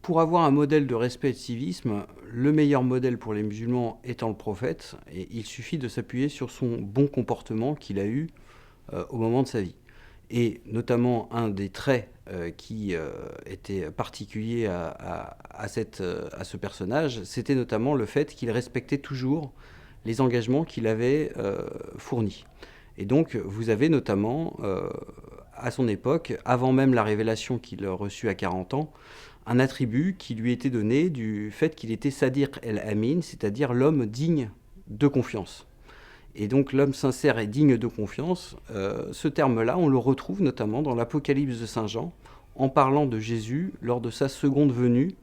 Pour avoir un modèle de respect et de civisme, le meilleur modèle pour les musulmans étant le prophète, et il suffit de s'appuyer sur son bon comportement qu'il a eu au moment de sa vie. Et notamment un des traits qui était particulier à ce personnage, c'était notamment le fait qu'il respectait toujours les engagements qu'il avait fournis. Et donc vous avez notamment, à son époque, avant même la révélation qu'il reçut à 40 ans, un attribut qui lui était donné du fait qu'il était Sadiq el-Amin, c'est-à-dire l'homme digne de confiance. Et donc l'homme sincère et digne de confiance, ce terme-là, on le retrouve notamment dans l'Apocalypse de Saint Jean, en parlant de Jésus lors de sa seconde venue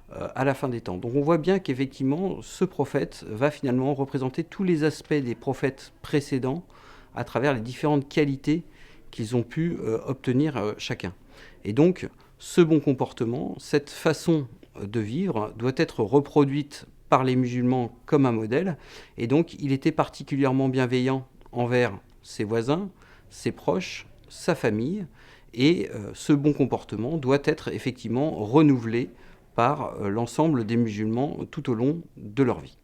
à la fin des temps. Donc on voit bien qu'effectivement, ce prophète va finalement représenter tous les aspects des prophètes précédents à travers les différentes qualités qu'ils ont pu obtenir chacun. Et donc, ce bon comportement, cette façon de vivre doit être reproduite par les musulmans comme un modèle. Et donc, il était particulièrement bienveillant envers ses voisins, ses proches, sa famille. Et ce bon comportement doit être effectivement renouvelé par l'ensemble des musulmans tout au long de leur vie.